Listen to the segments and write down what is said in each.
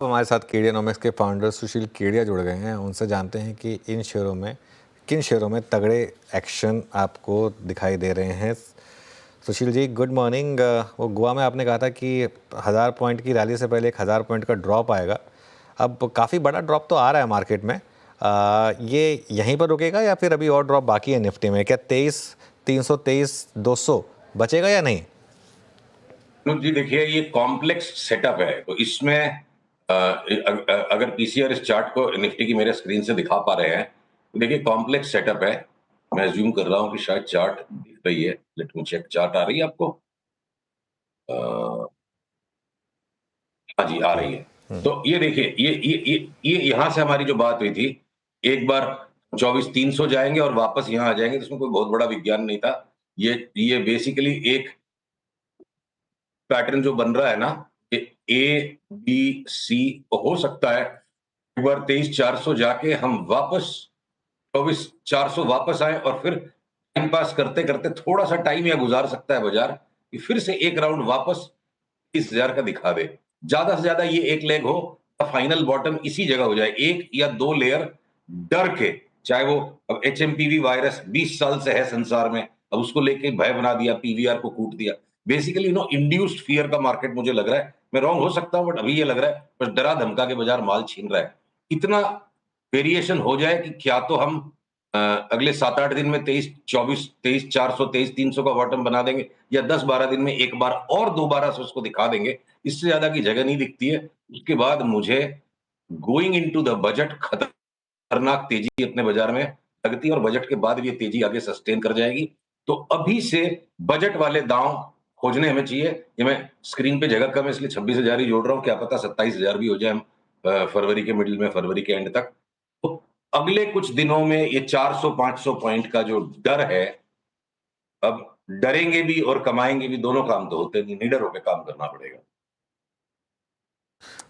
हमारे साथ केडियानॉमिक्स के फाउंडर सुशील केडिया जुड़ गए हैं। उनसे जानते हैं कि किन शेयरों में तगड़े एक्शन आपको दिखाई दे रहे हैं। Sushil ji, good morning. वो गोवा में आपने कहा था कि 1000 पॉइंट की रैली से पहले 1000 पॉइंट का ड्रॉप आएगा। अब काफ़ी बड़ा ड्रॉप तो आ रहा है मार्केट में। ये यहीं पर रुकेगा या फिर अभी और ड्रॉप बाकी है निफ्टी में? क्या 23,323, 200 बचेगा या नहीं? अनुज जी, देखिए ये कॉम्प्लेक्स सेटअप है, तो इसमें अगर पीसीआर इस चार्ट को निफ्टी की मेरे स्क्रीन से दिखा पा रहे हैं, तो देखिए कॉम्प्लेक्स सेटअप है। मैं अज्यूम कर रहा हूं कि शायद चार्ट दिख रही है। लेट मी चेक, चार्ट आ रही है आपको? हाँ जी, आ रही है। तो ये देखिए, ये यहां से हमारी जो बात हुई थी, एक बार 24,300 जाएंगे और वापस यहां आ जाएंगे, तो इसमें कोई बहुत बड़ा विज्ञान नहीं था। ये बेसिकली एक पैटर्न जो बन रहा है ना, ए बी सी, हो सकता है एक बार 23,400 जाके हम वापस 24,400 वापस आए और फिर टाइम पास करते करते थोड़ा सा टाइम या गुजार सकता है बाजार कि फिर से एक राउंड वापस 30,000 का दिखा दे। ज्यादा से ज्यादा ये एक लेग हो, फाइनल बॉटम इसी जगह हो जाए, एक या दो लेयर डर के। चाहे वो अब एचएमपीवी वायरस 20 साल से है संसार में, अब उसको लेके भय बना दिया, पीवीआर को कूट दिया। बेसिकली इंड्यूस्ड फियर का मार्केट मुझे लग रहा है। मैं रॉन्ग हो सकता हूं, बट अभी ये लग रहा है बस डरा धमका के बाजार माल छीन रहा है। इतना वेरिएशन हो जाए कि क्या तो हम अगले 7-8 दिन में 23,24, 23,400, 23,300 का बॉटम बना देंगे, या 10-12 दिन में एक बार और दोबारा से उसको दिखा देंगे। इससे ज्यादा की जगह नहीं दिखती है। उसके बाद मुझे गोइंग इनटू द बजट खतरनाक तेजी अपने बाजार में लगती है, और बजट के बाद भी ये तेजी आगे सस्टेन कर जाएगी। तो अभी से बजट वाले दांव खोजने हमें चाहिए। ये मैं स्क्रीन पे जगह कम है इसलिए 26,000 ही जोड़ रहा हूँ, क्या पता 27,000 भी हो जाए हम फरवरी के मिडिल में, फरवरी के एंड तक। तो अगले कुछ दिनों में ये 400-500 पॉइंट का जो डर है, अब डरेंगे भी और कमाएंगे भी, दोनों काम तो होते नहीं, निडर होकर काम करना पड़ेगा।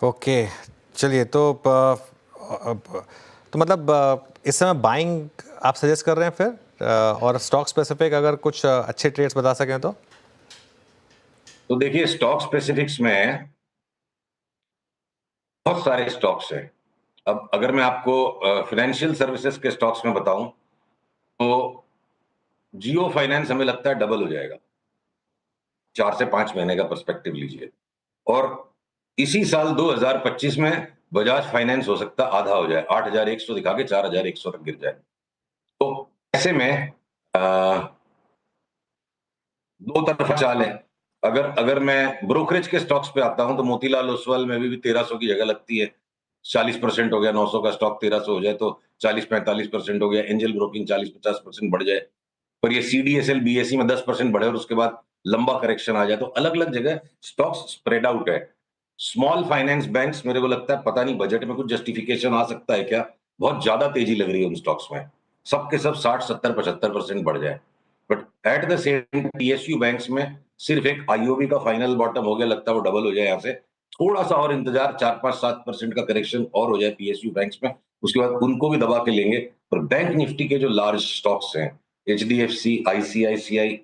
ओके, चलिए तो मतलब इस समय बाइंग आप सजेस्ट कर रहे हैं फिर? और स्टॉक स्पेसिफिक अगर कुछ अच्छे ट्रेड्स बता सकें तो देखिए, स्टॉक स्पेसिफिक्स में बहुत सारे स्टॉक्स हैं। अब अगर मैं आपको फाइनेंशियल सर्विसेज के स्टॉक्स में बताऊं, तो जियो फाइनेंस हमें लगता है डबल हो जाएगा। 4 से 5 महीने का पर्सपेक्टिव लीजिए। और इसी साल 2025 में बजाज फाइनेंस हो सकता है आधा हो जाए, 8,100 दिखा के 4,100 तक गिर जाए। तो ऐसे में दो तरफा चाल है। अगर मैं ब्रोकरेज के स्टॉक्स पे आता हूं, तो मोतीलाल ओसवाल में भी 1300 की जगह लगती है। 40% हो गया, 900 का स्टॉक 1300 हो जाए तो 40-45% हो गया। एंजल ब्रोकिंग 40-50% बढ़ जाए, पर ये सीडीएसएल बीएसई में 10% बढ़े और उसके बाद लंबा करेक्शन आ जाए, तो अलग अलग जगह स्टॉक्स स्प्रेड आउट है। स्मॉल फाइनेंस बैंक्स, मेरे को लगता है पता नहीं बजट में कुछ जस्टिफिकेशन आ सकता है क्या, बहुत ज्यादा तेजी लग रही है उन स्टॉक्स में, सबके सब 60-70-75% बढ़ जाए। But at the same PSU banks में सिर्फ एक आईओबी का फाइनल बॉटम हो गया, लगता है वो डबल हो जाए। यहाँ से थोड़ा सा और इंतजार, 4-5-7% का करेक्शन और हो जाए पीएसयू बैंक्स में, उसके बाद उनको भी दबा के लेंगे। पर बैंक निफ्टी के जो लार्ज स्टॉक्स हैं, HDFC, ICICI,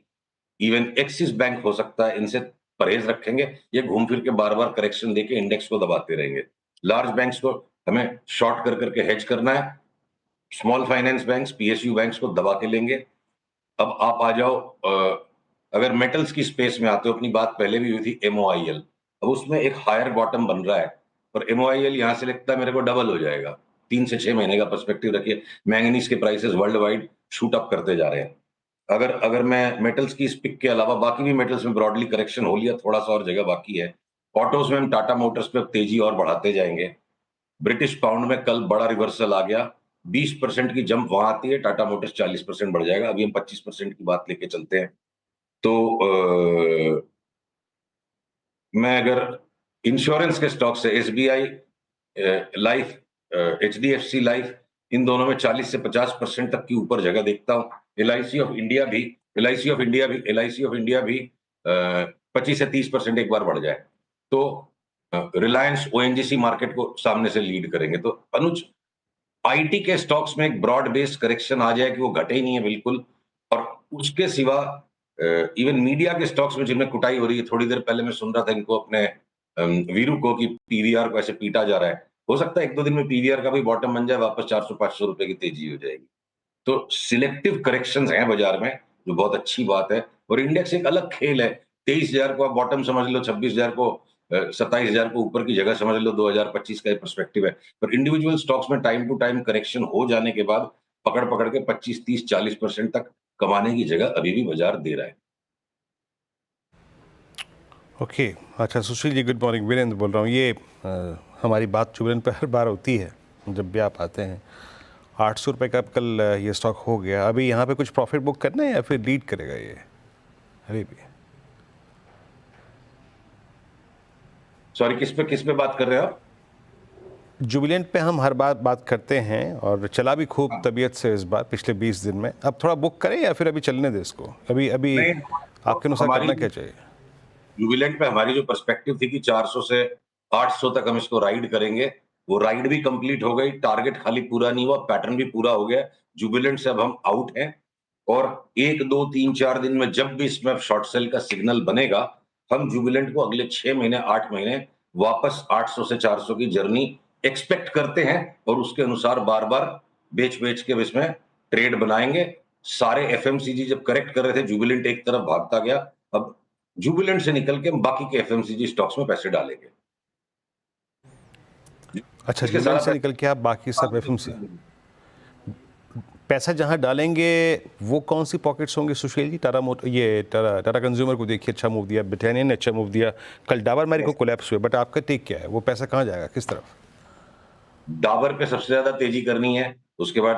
even axis bank हो सकता है, इनसे परहेज रखेंगे। ये घूम फिर के बार बार करेक्शन देके इंडेक्स को दबाते रहेंगे। लार्ज बैंक्स को हमें शॉर्ट कर करके हेज करना है, small finance banks, PSU banks को दबा के लेंगे। अब आप आ जाओ, अगर मेटल्स की स्पेस में आते हो, अपनी बात पहले भी हुई थी एमओआईएल, अब उसमें एक हायर बॉटम बन रहा है, और एमओआईएल यहां से लगता है मेरे को डबल हो जाएगा। 3 से 6 महीने का पर्सपेक्टिव रखिए। मैंगनीज के prices world wide shoot up करते जा रहे हैं। अगर अगर मैं मेटल्स की इस पिक के अलावा बाकी भी मेटल्स में ब्रॉडली करेक्शन हो लिया, थोड़ा सा और जगह बाकी है। ऑटोज में हम टाटा मोटर्स पे तेजी और बढ़ाते जाएंगे। ब्रिटिश पाउंड में कल बड़ा रिवर्सल आ गया, 20% की जंप वहां आती है, टाटा मोटर्स 40% बढ़ जाएगा। अभी हम 25% की बात लेके चलते हैं। तो मैं अगर इंश्योरेंस के स्टॉक से एसबीआई लाइफ, एचडीएफसी लाइफ, इन दोनों में 40 से 50% तक की ऊपर जगह देखता हूं। एलआईसी ऑफ इंडिया भी, एलआईसी ऑफ इंडिया भी 25 से 30% एक बार बढ़ जाए, तो रिलायंस ओएनजीसी मार्केट को सामने से लीड करेंगे। तो अनुज, आईटी के स्टॉक्स में एक ब्रॉड बेस्ड करेक्शन आ जाए कि वो घटे ही नहीं है बिल्कुल, और उसके सिवा इवन मीडिया के स्टॉक्स में जिनमें कुटाई हो रही है, थोड़ी देर पहले मैं सुन रहा था इनको अपने वीरू को कि पीवीआर को ऐसे पीटा जा रहा है, हो सकता है 1-2 दिन में पीवीआर का भी बॉटम बन जाए, वापस 400-500 रुपए की तेजी हो जाएगी। तो सिलेक्टिव करेक्शंस हैं बाजार में, जो बहुत अच्छी बात है। और इंडेक्स एक अलग खेल है। 23,000 को आप बॉटम समझ लो, 26,000 को 27,000 को ऊपर की जगह समझ लो, 2025 का ये पर्सपेक्टिव है। पर इंडिविजुअल स्टॉक्स में टाइम टू टाइम करेक्शन हो जाने के बाद पकड़-पकड़ के 25, 30, 40% तक कमाने की जगह अभी भी बाजार दे रहा है। ओके अच्छा सुशील जी, गुड मॉर्निंग। वीरेंद्र बोल रहा हूँ। ये हमारी बात जुबरन पर हर बार होती है जब भी आप आते हैं। 800 रुपये का कल ये स्टॉक हो गया। अभी यहाँ पे कुछ प्रॉफिट बुक करना है या फिर लीड करेगा ये अभी भी? सॉरी, किस पे बात कर रहे हो आप? जुबिलेंट पे हम हर बार बात करते हैं और चला भी खूब तबीयत से इस बार पिछले 20 दिन में। अब थोड़ा बुक करें या फिर अभी चलने दें इसको? अभी अभी नहीं, आपके अनुसार करना क्या चाहिए? जुबिलेंट पे हमारी जो पर्सपेक्टिव थी कि 400 से 800 तक हम इसको राइड करेंगे, वो राइड भी कंप्लीट हो गई। टारगेट खाली पूरा नहीं हुआ, पैटर्न भी पूरा हो गया। जुबिलेंट से अब हम आउट हैं और 1, 2, 3, 4 दिन में जब भी इसमें शॉर्ट सेल का सिग्नल बनेगा, हम जुबिलेंट को अगले 6 महीने, 8 महीने वापस 800 से 400 की जर्नी एक्सपेक्ट करते हैं और उसके अनुसार बार-बार बेच-बेच के इसमें ट्रेड बनाएंगे। सारे एफएमसीजी जब करेक्ट कर रहे थे, जुबिलेंट एक तरफ भागता गया। अब जुबिलेंट से निकल के हम बाकी के एफएमसीजी स्टॉक्स में पैसे डालेंगे। अच्छा, इसके जुबिलेंट सारा से निकल के आप बाकी सब एफएमसी पैसा जहां डालेंगे वो कौन सी पॉकेट्स होंगे सुशील जी? टाटा कंज्यूमर को देखिए अच्छा मूव दिया, ब्रिटानिया ने अच्छा मूव दिया, कल डाबर मैरी को कोलैप्स हुए, बट आपका टेक क्या है? वो पैसा कहाँ जाएगा, किस तरफ? डाबर पे सबसे ज्यादा तेजी करनी है। उसके बाद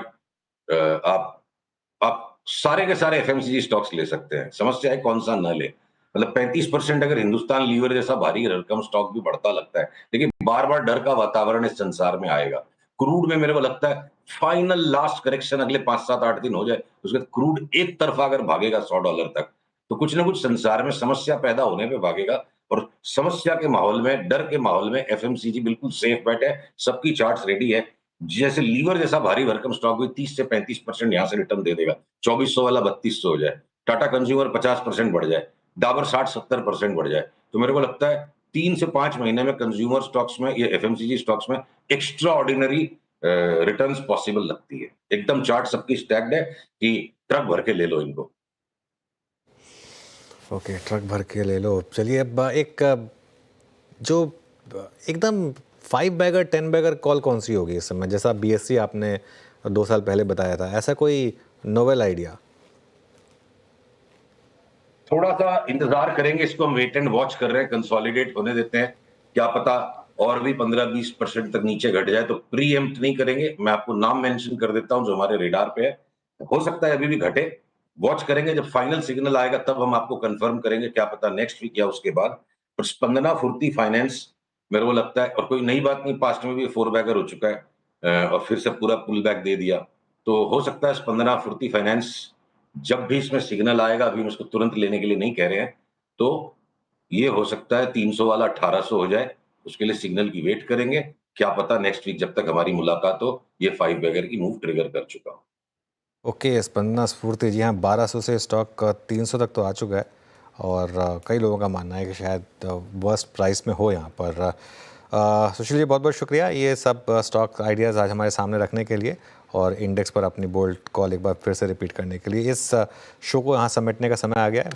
आप सारे के सारे एफएमसीजी स्टॉक्स ले सकते हैं। समस्या है कौन सा न ले। मतलब 35% अगर हिंदुस्तान लीवर जैसा भारी भरकम स्टॉक भी बढ़ता लगता है, लेकिन बार-बार डर का वातावरण इस संसार में आएगा। क्रूड में मेरे को लगता है फाइनल लास्ट करेक्शन अगले 5, 7, 8 दिन हो जाए, उसके बाद क्रूड एक तरफा अगर भागेगा $100 तक, तो कुछ ना कुछ संसार में समस्या पैदा होने पे भागेगा। और समस्या के माहौल में, डर के माहौल में एफएमसीजी बिल्कुल सेफ बेट है। सबकी चार्ट्स रेडी है। जैसे लीवर जैसा भारी भरकम स्टॉक भी 30 से 35% यहां से रिटर्न दे देगा। 2400 वाला 3200 हो जाए, टाटा कंज्यूमर 50% बढ़ जाए, डाबर 60-70% बढ़ जाए, तो मेरे को लगता है 3 से 5 महीने में कंज्यूमर स्टॉक्स में, ये एफएमसीजी स्टॉक्स में एक्स्ट्रा ऑर्डिनरी रिटर्न्स पॉसिबल लगती है। एकदम चार्ट सबकी स्टैक्ड है कि ट्रक भर के ले लो इनको। ओके, ट्रक भर के ले लो। चलिए अब एक जो एकदम 5 बैगर 10 बैगर कॉल कौन सी होगी इस समय? जैसा बीएससी आपने 2 साल पहले बताया था, ऐसा कोई नोवेल आइडिया? थोड़ा सा इंतजार करेंगे, इसको हम वेट एंड वॉच कर रहे हैं, कंसोलिडेट होने देते हैं। क्या पता और भी 15-20% तक नीचे घट जाए, तो प्री एम्प्ट नहीं करेंगे। मैं आपको नाम मेंशन कर देता हूं जो हमारे रेडार पे है। हो सकता है अभी भी घटे, वॉच करेंगे। जब फाइनल सिग्नल आएगा तब हम आपको कंफर्म करेंगे, क्या पता नेक्स्ट वीक या उसके बाद। पर स्पंदना फुर्ती फाइनेंस मेरे को लगता है, और कोई नई बात नहीं, पास्ट में भी 4 बैगर हो चुका है और फिर से पूरा पुल बैक दे दिया। तो हो सकता है स्पंदना फुर्ती फाइनेंस जब भी इसमें सिग्नल आएगा, अभी हम इसको तुरंत लेने के लिए नहीं कह रहे हैं, तो ये हो सकता है 300 वाला 1800 हो जाए, उसके लिए सिग्नल की वेट करेंगे। क्या पता नेक्स्ट वीक जब तक हमारी मुलाकात हो, ये 5 बैगर की मूव ट्रिगर कर चुका हो। ओके, स्पंदना स्फूर्ति, जी हाँ, 1200 से स्टॉक 300 तक तो आ चुका है और कई लोगों का मानना है कि शायद वर्स्ट प्राइस में हो यहाँ पर। सुशील जी, बहुत बहुत शुक्रिया ये सब स्टॉक आइडियाज़ आज हमारे सामने रखने के लिए और इंडेक्स पर अपनी बोल्ड कॉल एक बार फिर से रिपीट करने के लिए। इस शो को यहाँ समेटने का समय आ गया है।